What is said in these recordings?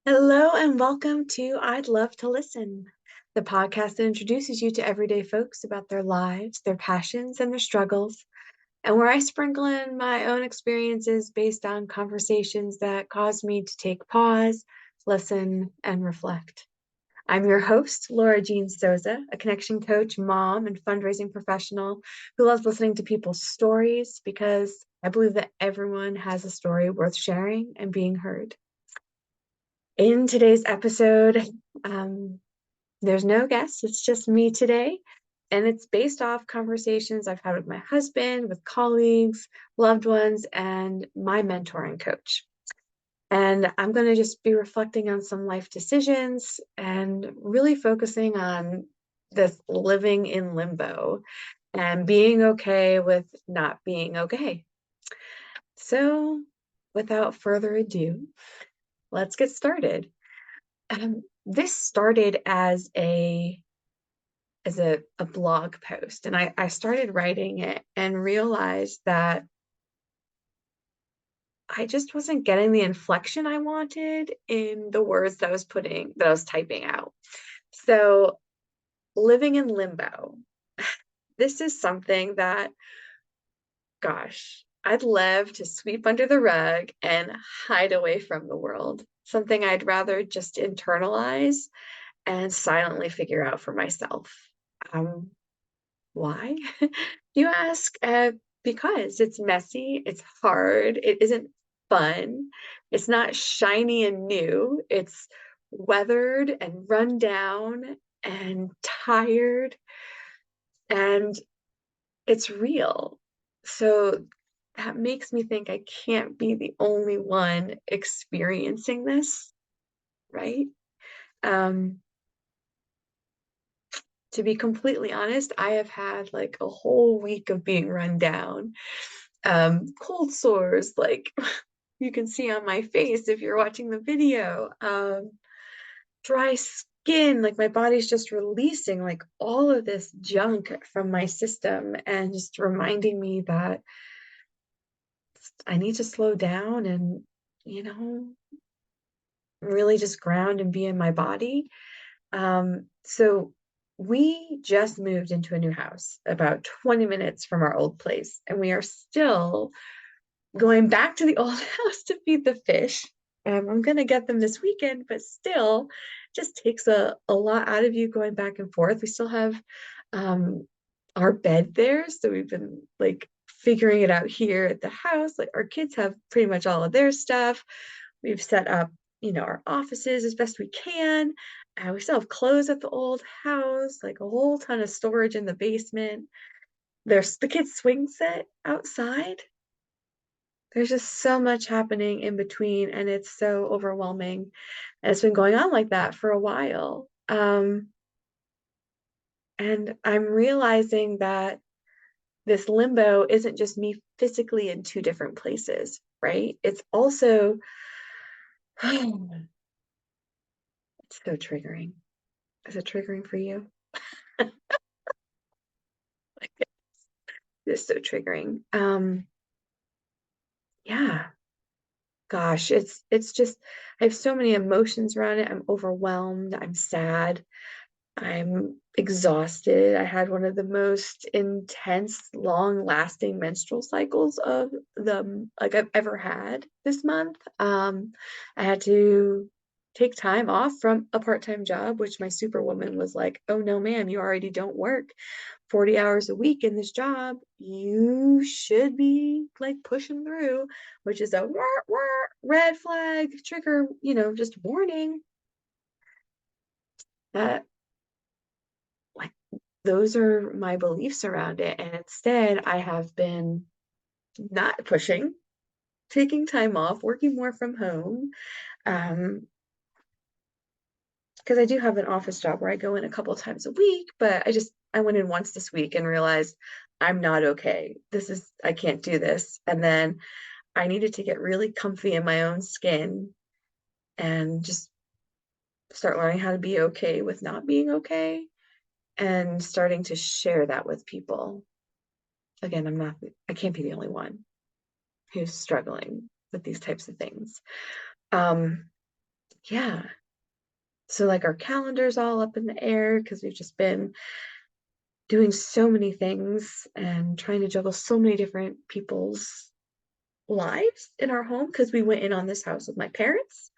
Hello and welcome to I'd Love to Listen, the podcast that introduces you to everyday folks about their lives, their passions, and their struggles, and where I sprinkle in my own experiences based on conversations that cause me to take pause, listen, and reflect. I'm your host, Laura Jean Souza, a connection coach, mom, and fundraising professional who loves listening to people's stories because I believe that everyone has a story worth sharing and being heard. In today's episode, um, there's no guest, it's just me today. And it's based off conversations I've had with my husband, with colleagues, loved ones, and my mentoring coach. And I'm going to just be reflecting on some life decisions and really focusing on this living in limbo and being okay with not being okay. So, without further ado, let's get started. This started as a blog post, and I started writing it and realized that I just wasn't getting the inflection I wanted in the words that I was typing out. So living in limbo. This is something that, gosh, I'd love to sweep under the rug and hide away from the world. Something I'd rather just internalize and silently figure out for myself. Um, why? You ask? Because it's messy, it's hard, it isn't fun, it's not shiny and new, it's weathered and run down and tired, and it's real. So that makes me think I can't be the only one experiencing this, right? Um, to be completely honest, I have had like a whole week of being run down. Cold sores, like you can see on my face if you're watching the video. Dry skin, like my body's just releasing like all of this junk from my system and just reminding me that I need to slow down and, you know, really just ground and be in my body. So we just moved into a new house about 20 minutes from our old place, and we are still going back to the old house to feed the fish. I'm gonna get them this weekend, but still just takes a lot out of you going back and forth. We still have um our bed there, so we've been like figuring it out here at the house. Like our kids have pretty much all of their stuff. We've set up, our offices as best we can. We still have clothes at the old house, like a whole ton of storage in the basement. There's the kids' swing set outside. There's just so much happening in between, and it's so overwhelming. And it's been going on like that for a while. And I'm realizing that this limbo isn't just me physically in two different places, right? It's also, it's so triggering. Is it triggering for you? Like, it's so triggering. Yeah, gosh, it's just I have so many emotions around it. I'm overwhelmed. I'm sad. I'm exhausted. I had one of the most intense, long-lasting menstrual cycles of the like I've ever had this month. I had to take time off from a part-time job, which my superwoman was like, "Oh no, ma'am, you already don't work 40 hours a week in this job. You should be like pushing through," which is a red flag trigger, just warning that like those are my beliefs around it. And instead, I have been not pushing, taking time off, working more from home. Um, because I do have an office job where I go in a couple times a week, but I went in once this week and realized I'm not okay. I can't do this. And then I needed to get really comfy in my own skin and just start learning how to be okay with not being okay and starting to share that with people. Again, I can't be the only one who's struggling with these types of things. Um, yeah. So like our calendar's all up in the air because we've just been doing so many things and trying to juggle so many different people's lives in our home because we went in on this house with my parents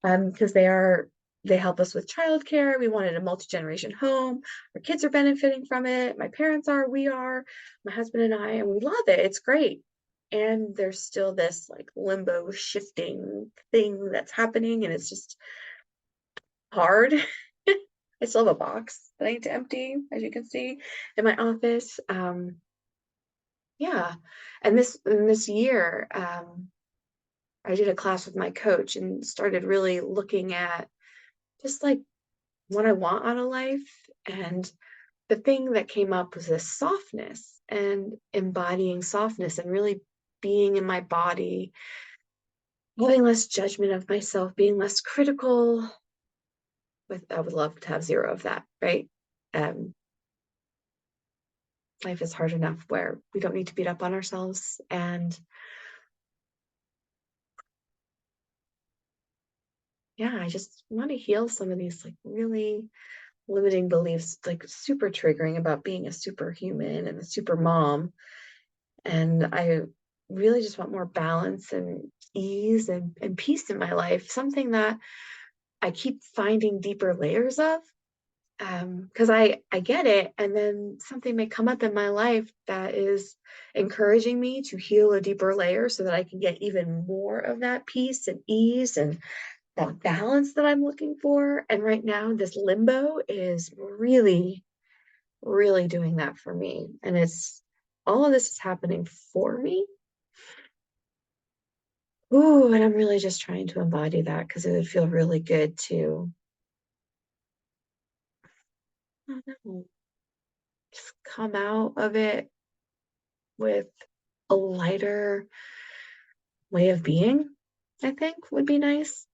because they help us with childcare. We wanted a multi-generation home. Our kids are benefiting from it. My parents are, we are, my husband and I, and we love it. It's great. And there's still this like limbo shifting thing that's happening, and it's just hard. I still have a box that I need to empty, as you can see, in my office. Yeah. And this year, I did a class with my coach and started really looking at just like what I want out of life. And the thing that came up was this softness and embodying softness and really being in my body, having less judgment of myself, being less critical. With I would love to have zero of that, right? Um, Life is hard enough where we don't need to beat up on ourselves. And yeah, I just want to heal some of these like really limiting beliefs, like super triggering about being a superhuman and a super mom. And I really just want more balance and ease and peace in my life, something that I keep finding deeper layers of. Because I get it, and then something may come up in my life that is encouraging me to heal a deeper layer so that I can get even more of that peace and ease and that balance that I'm looking for. And right now, this limbo is really, really doing that for me. And it's all of this is happening for me. Ooh, and I'm really just trying to embody that because it would feel really good to, I don't know, just come out of it with a lighter way of being, I think would be nice.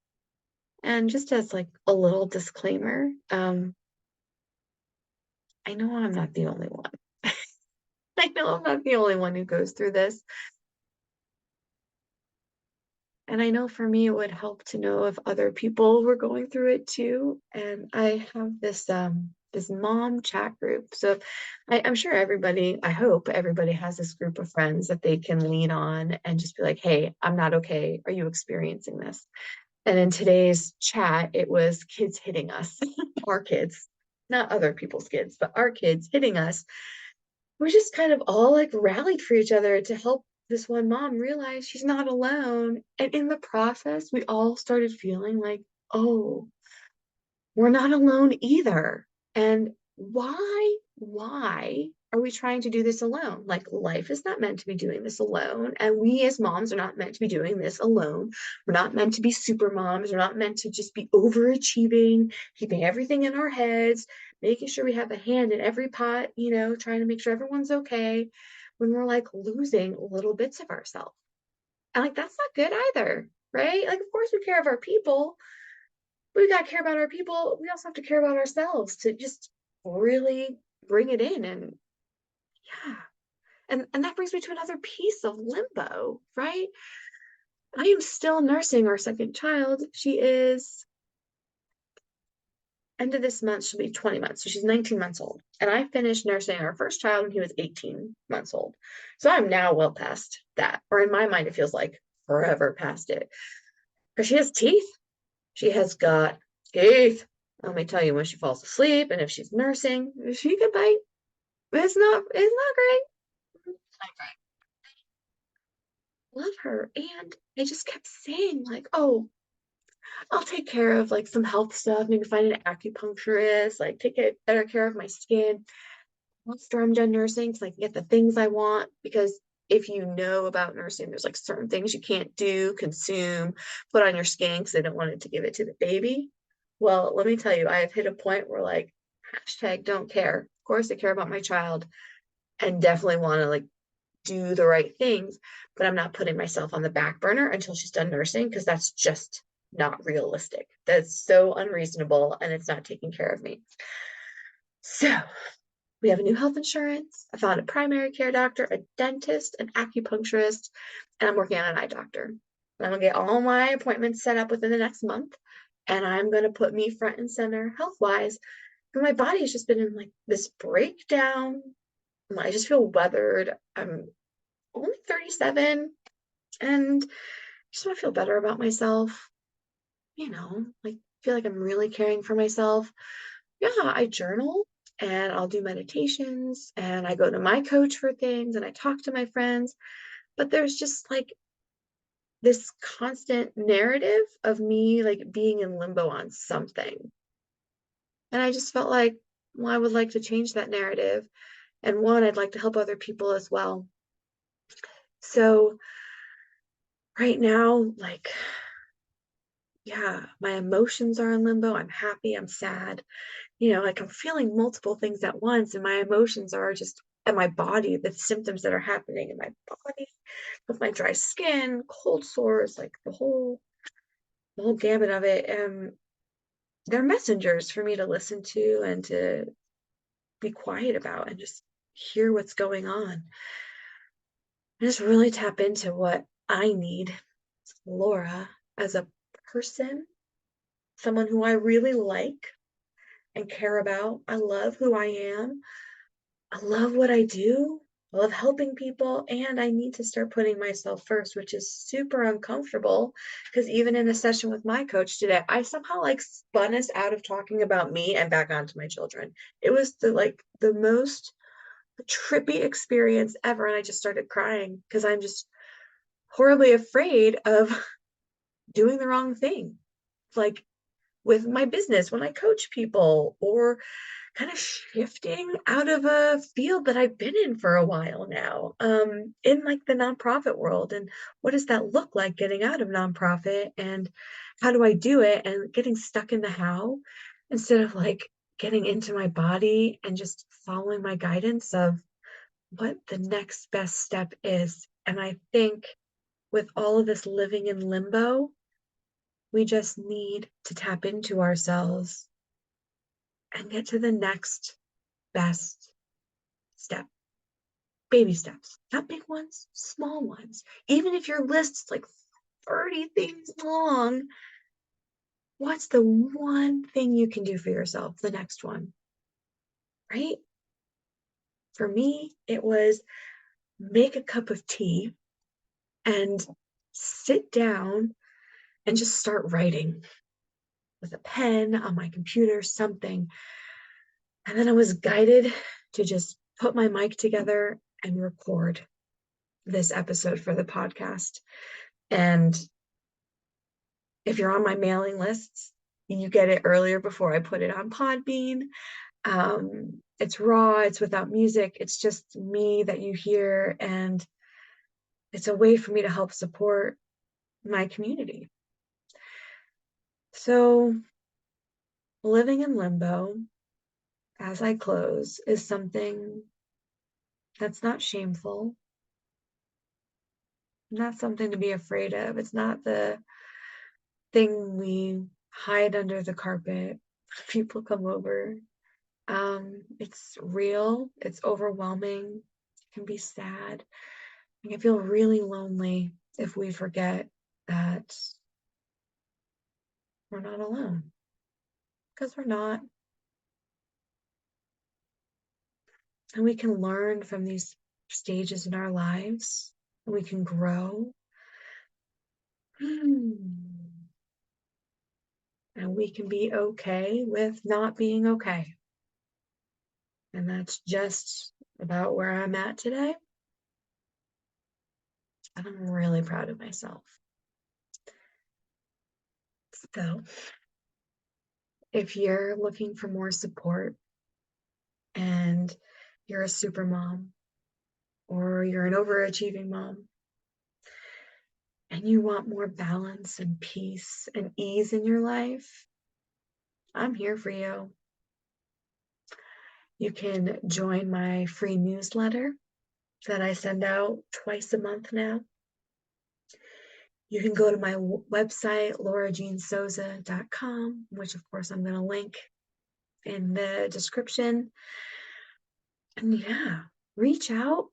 And just as like a little disclaimer, I know I'm not the only one. I know I'm not the only one who goes through this. And I know for me, it would help to know if other people were going through it too. And I have this mom chat group. So I'm sure everybody, I hope everybody has this group of friends that they can lean on and just be like, hey, I'm not okay. Are you experiencing this? And in today's chat, it was kids hitting us, our kids, not other people's kids, but our kids hitting us. We just kind of all like rallied for each other to help this one mom realize she's not alone. And in the process, we all started feeling like, oh, we're not alone either. And why are we trying to do this alone? Like, life is not meant to be doing this alone. And we as moms are not meant to be doing this alone. We're not meant to be super moms. We're not meant to just be overachieving, keeping everything in our heads, making sure we have a hand in every pot, trying to make sure everyone's okay when we're like losing little bits of ourselves. And like, that's not good either, right? Like, of course, we care of our people, we got to care about our people. We also have to care about ourselves to just really bring it in. And yeah. And that brings me to another piece of limbo, right? I am still nursing our second child. She is end of this month, she'll be 20 months. So she's 19 months old. And I finished nursing our first child when he was 18 months old. So I'm now well past that. Or in my mind, it feels like forever past it. Because she has teeth. She has got teeth. Let me tell you, when she falls asleep and if she's nursing, she can bite. It's not great. It's not great. Love her. And I just kept saying, like, oh, I'll take care of like some health stuff, maybe find an acupuncturist, like take better care of my skin after I'm done nursing so I can get the things I want. Because if you know about nursing, there's like certain things you can't do, consume, put on your skin because they don't want it to give it to the baby. Well, let me tell you, I have hit a point where like hashtag don't care. Of course, I care about my child and definitely want to like do the right things, but I'm not putting myself on the back burner until she's done nursing because that's just not realistic. That's so unreasonable and it's not taking care of me. So we have a new health insurance. I found a primary care doctor, a dentist, an acupuncturist, and I'm working on an eye doctor. And I'm gonna get all my appointments set up within the next month. and I'm going to put me front and center health wise. But my body has just been in like this breakdown. I just feel weathered. I'm only 37 and just want to feel better about myself. Like feel like I'm really caring for myself. Yeah, I journal and I'll do meditations and I go to my coach for things and I talk to my friends. But there's just like this constant narrative of me like being in limbo on something. And I just felt like, well, I would like to change that narrative. And one, I'd like to help other people as well. So right now, like, yeah, my emotions are in limbo. I'm happy, I'm sad, like I'm feeling multiple things at once, and my emotions are just at my body, the symptoms that are happening in my body with my dry skin, cold sores, like the whole gamut of it. They're messengers for me to listen to and to be quiet about and just hear what's going on. And just really tap into what I need, Laura, as a person, someone who I really like and care about. I love who I am. I love what I do. I love helping people, and I need to start putting myself first, which is super uncomfortable because even in a session with my coach today, I somehow like spun us out of talking about me and back onto my children. It was the most trippy experience ever, and I just started crying because I'm just horribly afraid of doing the wrong thing. Like with my business when I coach people or kind of shifting out of a field that I've been in for a while now, in like the nonprofit world. And what does that look like getting out of nonprofit and how do I do it and getting stuck in the how instead of like getting into my body and just following my guidance of what the next best step is. And I think with all of this living in limbo, we just need to tap into ourselves and get to the next best step. Baby steps, not big ones, small ones. Even if your list's like 30 things long, what's the one thing you can do for yourself? The next one, right? For me, it was make a cup of tea and sit down and just start writing with a pen on my computer, something. And then I was guided to just put my mic together and record this episode for the podcast. And if you're on my mailing lists, you get it earlier before I put it on Podbean. It's raw, it's without music, it's just me that you hear, and it's a way for me to help support my community. So, living in limbo as I close is something that's not shameful, not something to be afraid of. It's not the thing we hide under the carpet. People come over. It's real, it's overwhelming, it can be sad. I can feel really lonely if we forget that we're not alone, because we're not. And we can learn from these stages in our lives, and we can grow. And we can be okay with not being okay. And that's just about where I'm at today. And I'm really proud of myself. So, if you're looking for more support and you're a super mom or you're an overachieving mom and you want more balance and peace and ease in your life, I'm here for you. You can join my free newsletter that I send out twice a month now. You can go to my website, laurajeansouza.com, which of course I'm going to link in the description. And yeah, reach out.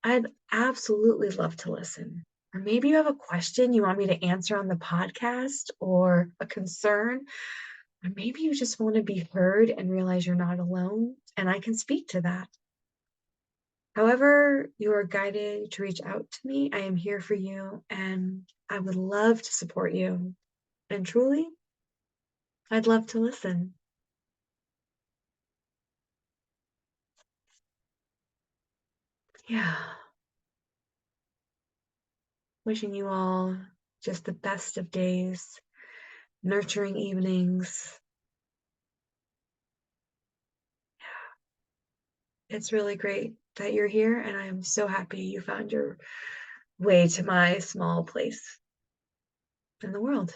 I'd absolutely love to listen. Or maybe you have a question you want me to answer on the podcast or a concern, or maybe you just want to be heard and realize you're not alone, and I can speak to that. However, you are guided to reach out to me, I am here for you, and I would love to support you. And truly, I'd love to listen. Yeah. Wishing you all just the best of days, nurturing evenings. It's really great that you're here, and I am so happy you found your way to my small place in the world.